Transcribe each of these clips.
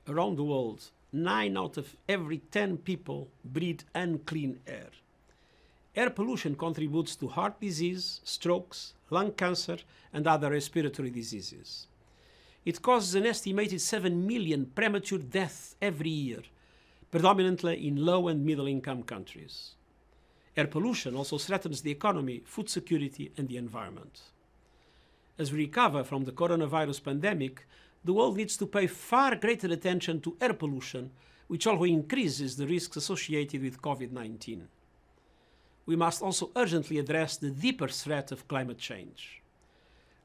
around the world, 9 out of every 10 people breathe unclean air. Air pollution contributes to heart disease, strokes, lung cancer, and other respiratory diseases. It causes an estimated 7 million premature deaths every year, predominantly in low and middle-income countries. Air pollution also threatens the economy, food security, and the environment. As we recover from the coronavirus pandemic, the world needs to pay far greater attention to air pollution, which also increases the risks associated with COVID-19. We must also urgently address the deeper threat of climate change.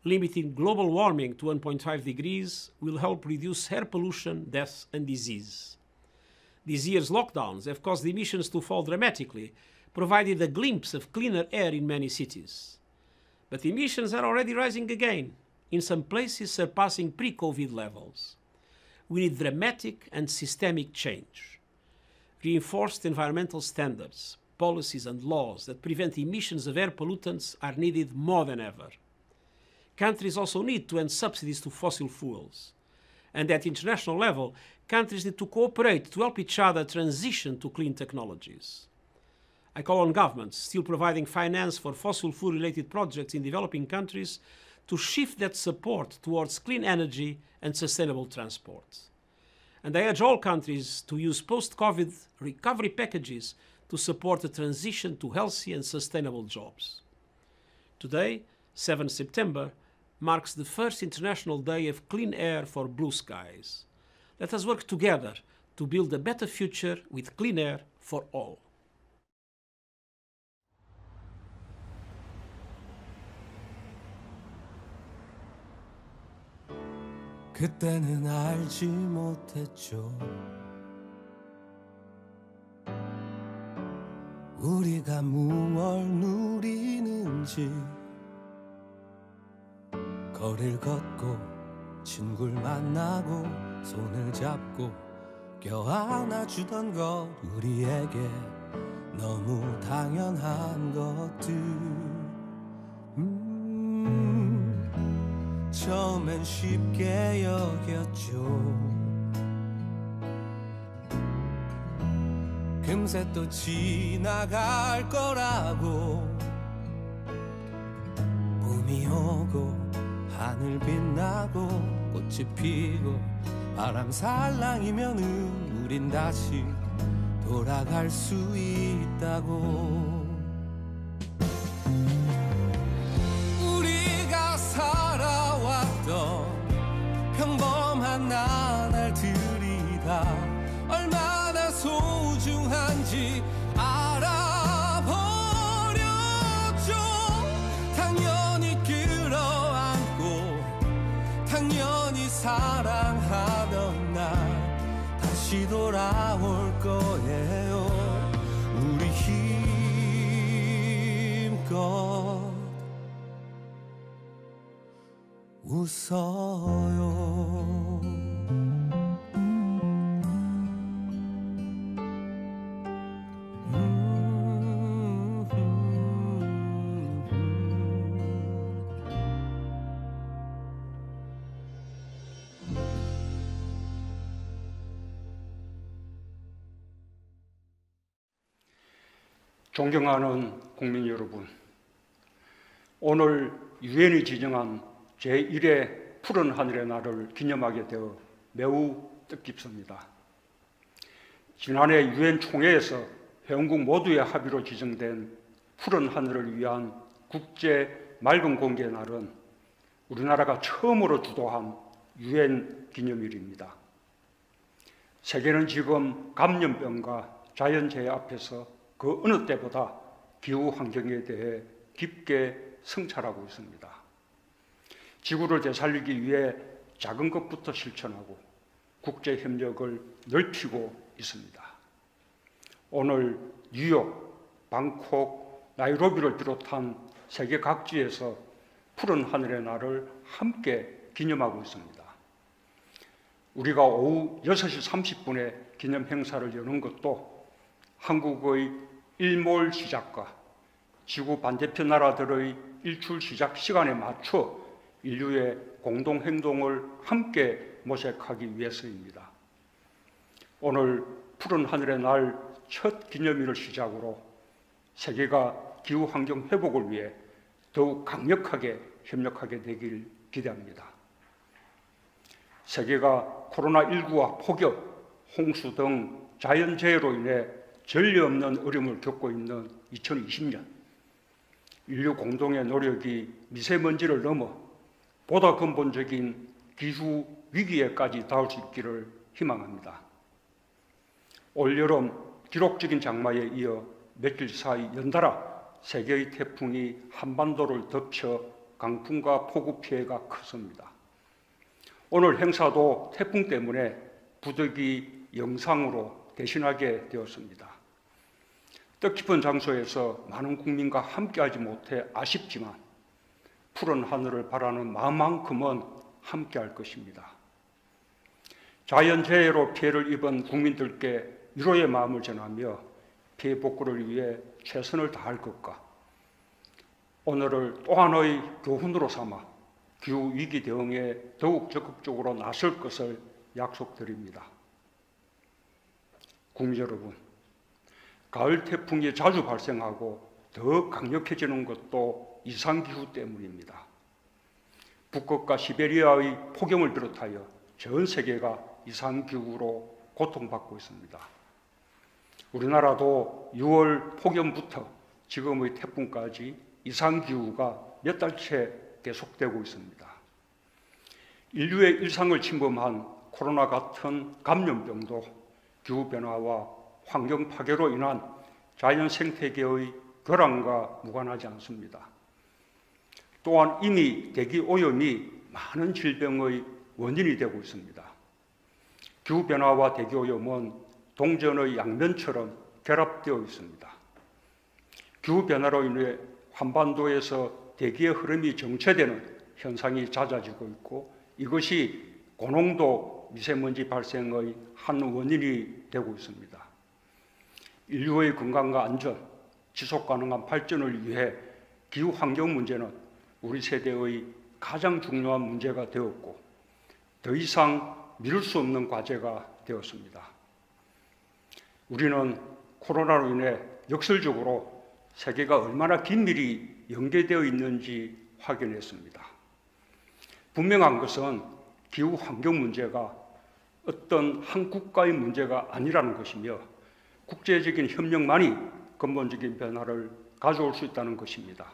Limiting global warming to 1.5 degrees will help reduce air pollution, death, and disease. This year's lockdowns have caused emissions to fall dramatically, provided a glimpse of cleaner air in many cities. But emissions are already rising again, in some places surpassing pre-COVID levels. We need dramatic and systemic change. Reinforced environmental standards, policies and laws that prevent emissions of air pollutants are needed more than ever. Countries also need to end subsidies to fossil fuels. And at international level, countries need to cooperate to help each other transition to clean technologies. I call on governments still providing finance for fossil fuel-related projects in developing countries to shift that support towards clean energy and sustainable transport. And I urge all countries to use post-COVID recovery packages to support the transition to healthy and sustainable jobs. Today, 7 September, marks the first International Day of Clean Air for Blue Skies. Let us work together to build a better future with clean air for all. 그때는 알지 못했죠. 우리가 무얼 누리는지. 거리를 걷고 친구를 만나고 손을 잡고 껴안아주던 것 우리에게 너무 당연한 것들. 처음엔 쉽게 여겼죠. 금세 또 지나갈 거라고. 봄이 오고 하늘 빛나고 꽃이 피고 바람 살랑이면은 우린 다시 돌아갈 수 있다고. 우리가 살아왔던 평범한 나날들이 다 얼마나 소중한지 알아버렸죠. 당연히 당연히 사랑하던 날 다시 돌아올 거예요. 우리 힘껏 웃어요. 존경하는 국민 여러분, 오늘 유엔이 지정한 제1회 푸른 하늘의 날을 기념하게 되어 매우 뜻깊습니다. 지난해 유엔 총회에서 회원국 모두의 합의로 지정된 푸른 하늘을 위한 국제 맑은 공기의 날은 우리나라가 처음으로 주도한 유엔 기념일입니다. 세계는 지금 감염병과 자연재해 앞에서 그 어느 때보다 기후 환경에 대해 깊게 성찰하고 있습니다. 지구를 되살리기 위해 작은 것부터 실천하고 국제 협력을 넓히고 있습니다. 오늘 뉴욕, 방콕, 나이로비를 비롯한 세계 각지에서 푸른 하늘의 날을 함께 기념하고 있습니다. 우리가 오후 6시 30분에 기념 행사를 여는 것도 한국의 일몰 시작과 지구 반대편 나라들의 일출 시작 시간에 맞춰 인류의 공동 행동을 함께 모색하기 위해서입니다. 오늘 푸른 하늘의 날 첫 기념일을 시작으로 세계가 기후 환경 회복을 위해 더욱 강력하게 협력하게 되길 기대합니다. 세계가 코로나19와 폭염, 홍수 등 자연재해로 인해 전례 없는 어려움을 겪고 있는 2020년, 인류 공동의 노력이 미세먼지를 넘어 보다 근본적인 기후 위기에까지 닿을 수 있기를 희망합니다. 올여름 기록적인 장마에 이어 며칠 사이 연달아 세계의 태풍이 한반도를 덮쳐 강풍과 폭우 피해가 컸습니다. 오늘 행사도 태풍 때문에 부득이 영상으로 대신하게 되었습니다. 뜻깊은 장소에서 많은 국민과 함께하지 못해 아쉽지만 푸른 하늘을 바라는 마음만큼은 함께할 것입니다. 자연재해로 피해를 입은 국민들께 위로의 마음을 전하며 피해 복구를 위해 최선을 다할 것과 오늘을 또 하나의 교훈으로 삼아 기후위기 대응에 더욱 적극적으로 나설 것을 약속드립니다. 국민 여러분, 가을 태풍이 자주 발생하고 더 강력해지는 것도 이상기후 때문입니다. 북극과 시베리아의 폭염을 비롯하여 전 세계가 이상기후로 고통받고 있습니다. 우리나라도 6월 폭염부터 지금의 태풍까지 이상기후가 몇 달째 계속되고 있습니다. 인류의 일상을 침범한 코로나 같은 감염병도 기후변화와 환경 파괴로 인한 자연 생태계의 결함과 무관하지 않습니다. 또한 이미 대기 오염이 많은 질병의 원인이 되고 있습니다. 기후변화와 대기 오염은 동전의 양면처럼 결합되어 있습니다. 기후변화로 인해 한반도에서 대기의 흐름이 정체되는 현상이 잦아지고 있고 이것이 고농도 미세먼지 발생의 한 원인이 되고 있습니다. 인류의 건강과 안전, 지속가능한 발전을 위해 기후환경 문제는 우리 세대의 가장 중요한 문제가 되었고 더 이상 미룰 수 없는 과제가 되었습니다. 우리는 코로나로 인해 역설적으로 세계가 얼마나 긴밀히 연계되어 있는지 확인했습니다. 분명한 것은 기후 환경 문제가 어떤 한 국가의 문제가 아니라는 것이며 국제적인 협력만이 근본적인 변화를 가져올 수 있다는 것입니다.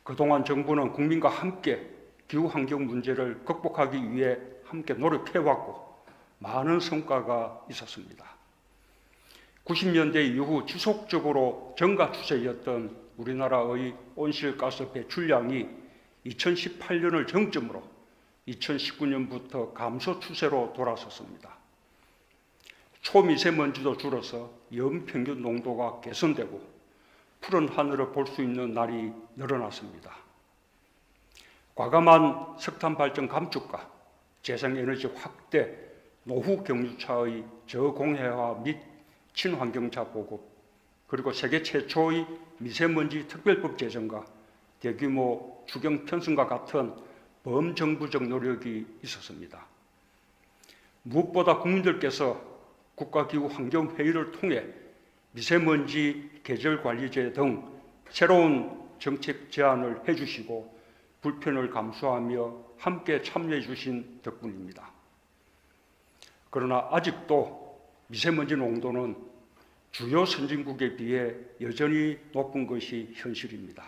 그동안 정부는 국민과 함께 기후 환경 문제를 극복하기 위해 함께 노력해왔고 많은 성과가 있었습니다. 90년대 이후 지속적으로 증가 추세였던 우리나라의 온실가스 배출량이 2018년을 정점으로 2019년부터 감소 추세로 돌아섰습니다. 초미세먼지도 줄어서 연평균 농도가 개선되고 푸른 하늘을 볼 수 있는 날이 늘어났습니다. 과감한 석탄 발전 감축과 재생에너지 확대, 노후 경유차의 저공해화 및 친환경차 보급, 그리고 세계 최초의 미세먼지 특별법 제정과 대규모 추경 편성과 같은 범정부적 노력이 있었습니다. 무엇보다 국민들께서 국가기후환경회의를 통해 미세먼지 계절관리제 등 새로운 정책 제안을 해주시고 불편을 감수하며 함께 참여해 주신 덕분입니다. 그러나 아직도 미세먼지 농도는 주요 선진국에 비해 여전히 높은 것이 현실입니다.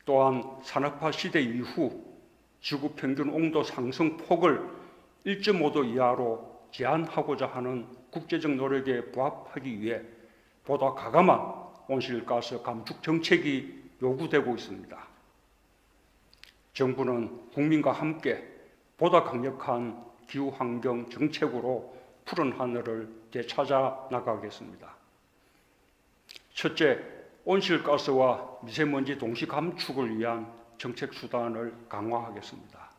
또한 산업화 시대 이후 지구 평균 온도 상승 폭을 1.5도 이하로 제한하고자 하는 국제적 노력에 부합하기 위해 보다 과감한 온실가스 감축 정책이 요구되고 있습니다. 정부는 국민과 함께 보다 강력한 기후환경 정책으로 푸른 하늘을 되찾아 나가겠습니다. 첫째, 온실가스와 미세먼지 동시 감축을 위한 정책 수단을 강화하겠습니다.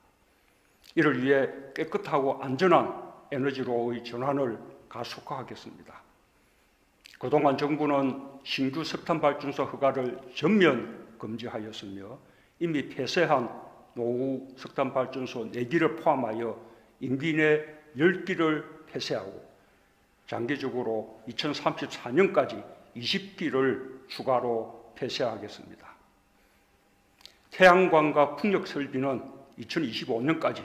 이를 위해 깨끗하고 안전한 에너지로의 전환을 가속화하겠습니다. 그동안 정부는 신규 석탄 발전소 허가를 전면 금지하였으며 이미 폐쇄한 노후 석탄 발전소 4기를 포함하여 임기 내 10기를 폐쇄하고 장기적으로 2034년까지 20기를 추가로 폐쇄하겠습니다. 태양광과 풍력 설비는 2025년까지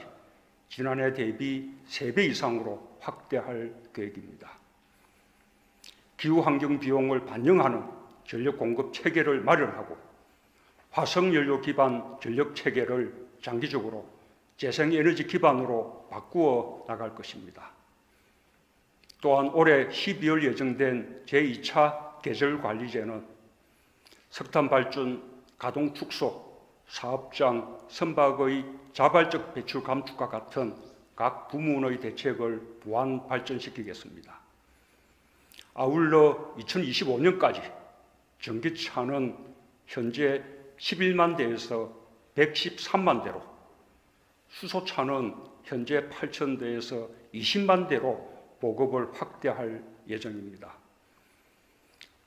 지난해 대비 3배 이상으로 확대할 계획입니다. 기후환경 비용을 반영하는 전력 공급 체계를 마련하고 화석연료 기반 전력 체계를 장기적으로 재생에너지 기반으로 바꾸어 나갈 것입니다. 또한 올해 12월 예정된 제2차 계절관리제는 석탄 발전 가동 축소, 사업장, 선박의 자발적 배출 감축과 같은 각 부문의 대책을 보완 발전시키겠습니다. 아울러 2025년까지 전기차는 현재 11만 대에서 113만 대로, 수소차는 현재 8천 대에서 20만 대로 보급을 확대할 예정입니다.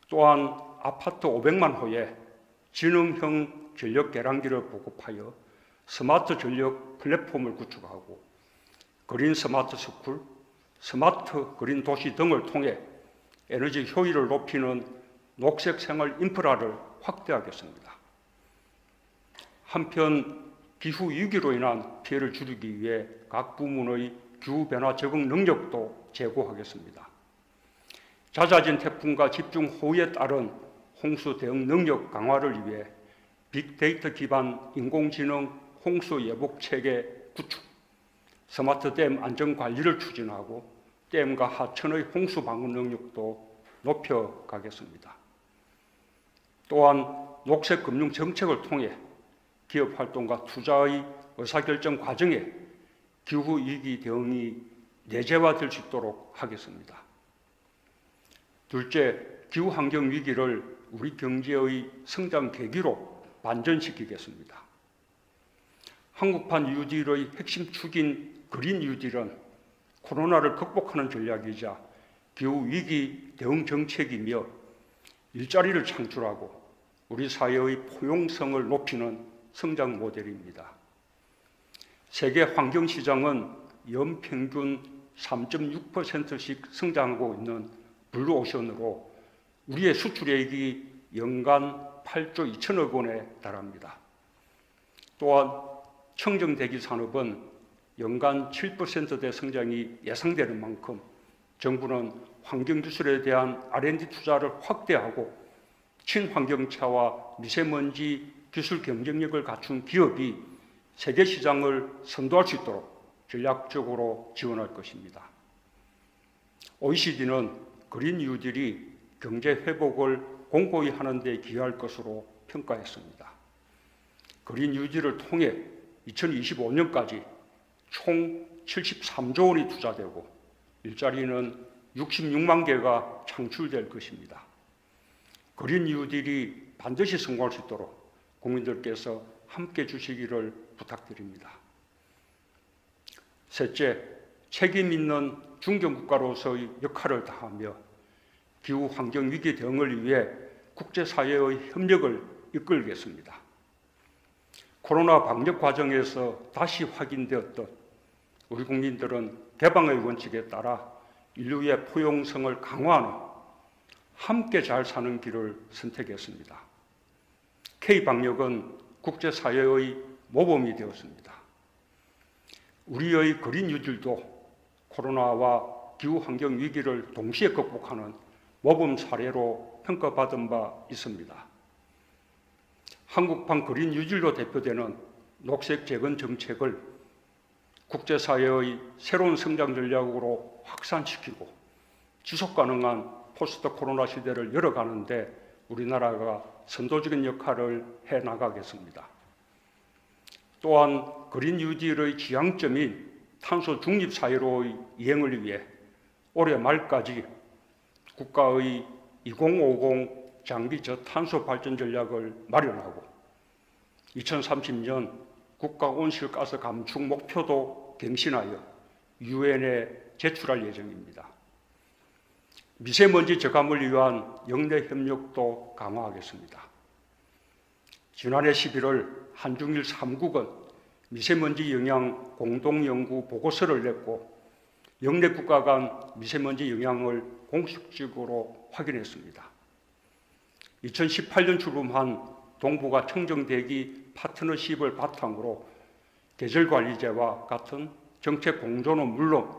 또한 아파트 500만 호에 지능형 전력 계량기를 보급하여 스마트 전력 플랫폼을 구축하고 그린 스마트 스쿨, 스마트 그린 도시 등을 통해 에너지 효율을 높이는 녹색 생활 인프라를 확대하겠습니다. 한편 기후 위기로 인한 피해를 줄이기 위해 각 부문의 기후변화 적응 능력도 제고하겠습니다. 잦아진 태풍과 집중호우에 따른 홍수 대응 능력 강화를 위해 빅데이터 기반 인공지능 홍수 예복 체계 구축, 스마트 댐 안전 관리를 추진하고 댐과 하천의 홍수 방어 능력도 높여가겠습니다. 또한 녹색 금융 정책을 통해 기업 활동과 투자의 의사결정 과정에 기후 위기 대응이 내재화될 수 있도록 하겠습니다. 둘째, 기후 환경 위기를 우리 경제의 성장 계기로 반전시키겠습니다. 한국판 뉴딜의 핵심 축인 그린 뉴딜은 코로나를 극복하는 전략이자 기후 위기 대응 정책이며 일자리를 창출하고 우리 사회의 포용성을 높이는 성장 모델입니다. 세계 환경 시장은 연평균 3.6%씩 성장하고 있는 블루오션으로 우리의 수출액이 연간 8조 2천억 원에 달합니다. 또한 청정대기 산업은 연간 7%대 성장이 예상되는 만큼 정부는 환경기술에 대한 R&D 투자를 확대하고 친환경차와 미세먼지 기술 경쟁력을 갖춘 기업이 세계 시장을 선도할 수 있도록 전략적으로 지원할 것입니다. OECD는 그린 뉴딜이 경제 회복을 공고히 하는 데 기여할 것으로 평가했습니다. 그린 뉴딜을 통해 2025년까지 총 73조 원이 투자되고 일자리는 66만 개가 창출될 것입니다. 그린 뉴딜이 반드시 성공할 수 있도록 국민들께서 함께 주시기를 부탁드립니다. 셋째, 책임 있는 중견국가로서의 역할을 다하며 기후 환경 위기 대응을 위해 국제사회의 협력을 이끌겠습니다. 코로나 방역 과정에서 다시 확인되었던 우리 국민들은 개방의 원칙에 따라 인류의 포용성을 강화하는 함께 잘 사는 길을 선택했습니다. K방역은 국제사회의 모범이 되었습니다. 우리의 그린 뉴딜도 코로나와 기후환경 위기를 동시에 극복하는 모범 사례로 평가받은 바 있습니다. 한국판 그린 뉴딜로 대표되는 녹색 재건 정책을 국제사회의 새로운 성장 전략으로 확산시키고 지속가능한 포스트 코로나 시대를 열어가는데 우리나라가 선도적인 역할을 해나가겠습니다. 또한 그린 뉴딜의 지향점인 탄소 중립 사회로의 이행을 위해 올해 말까지 국가의 2050 장기 저탄소 발전 전략을 마련하고 2030년 국가 온실가스 감축 목표도 갱신하여 유엔에 제출할 예정입니다. 미세먼지 저감을 위한 영내 협력도 강화하겠습니다. 지난해 11월 한중일 3국은 미세먼지 영향 공동연구 보고서를 냈고 영내 국가 간 미세먼지 영향을 공식적으로 확인했습니다. 2018년 출범한 동북아 청정대기 파트너십을 바탕으로 계절관리제와 같은 정책 공조는 물론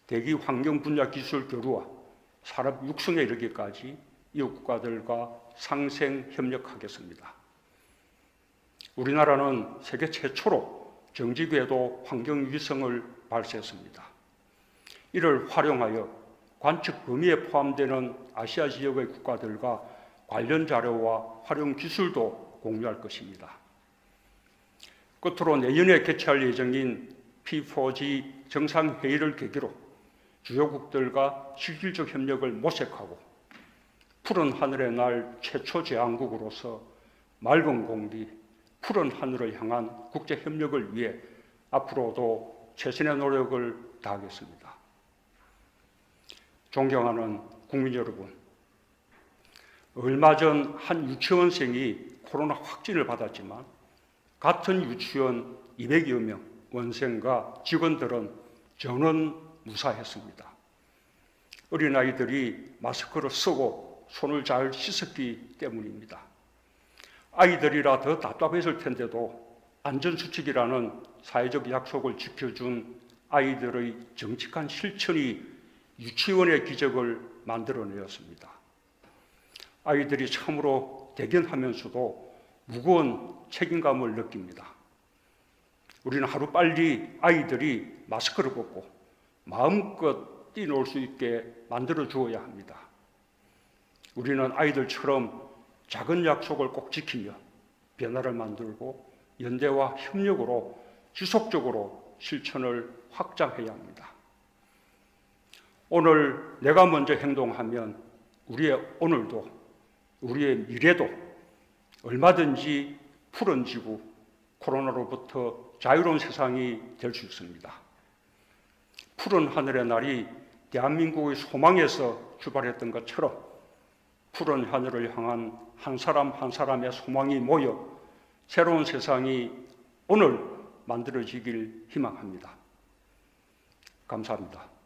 대기 환경 분야 기술 교류와 산업 육성에 이르기까지 이웃 국가들과 상생 협력하겠습니다. 우리나라는 세계 최초로 정지궤도 환경위성을 발사했습니다. 이를 활용하여 관측 범위에 포함되는 아시아 지역의 국가들과 관련 자료와 활용 기술도 공유할 것입니다. 끝으로 내년에 개최할 예정인 P4G 정상회의를 계기로 주요국들과 실질적 협력을 모색하고 푸른 하늘의 날 최초 제안국으로서 맑은 공기, 푸른 하늘을 향한 국제 협력을 위해 앞으로도 최선의 노력을 다하겠습니다. 존경하는 국민 여러분, 얼마 전 한 유치원생이 코로나 확진을 받았지만 같은 유치원 200여 명 원생과 직원들은 전원 무사했습니다. 어린아이들이 마스크를 쓰고 손을 잘 씻었기 때문입니다. 아이들이라 더 답답했을 텐데도 안전수칙이라는 사회적 약속을 지켜준 아이들의 정직한 실천이 유치원의 기적을 만들어내었습니다. 아이들이 참으로 대견하면서도 무거운 책임감을 느낍니다. 우리는 하루빨리 아이들이 마스크를 벗고 마음껏 뛰놀 수 있게 만들어 주어야 합니다. 우리는 아이들처럼 작은 약속을 꼭 지키며 변화를 만들고 연대와 협력으로 지속적으로 실천을 확장해야 합니다. 오늘 내가 먼저 행동하면 우리의 오늘도 우리의 미래도 얼마든지 푸른 지구, 코로나로부터 자유로운 세상이 될 수 있습니다. 푸른 하늘의 날이 대한민국의 소망에서 출발했던 것처럼 푸른 하늘을 향한 한 사람 한 사람의 소망이 모여 새로운 세상이 오늘 만들어지길 희망합니다. 감사합니다.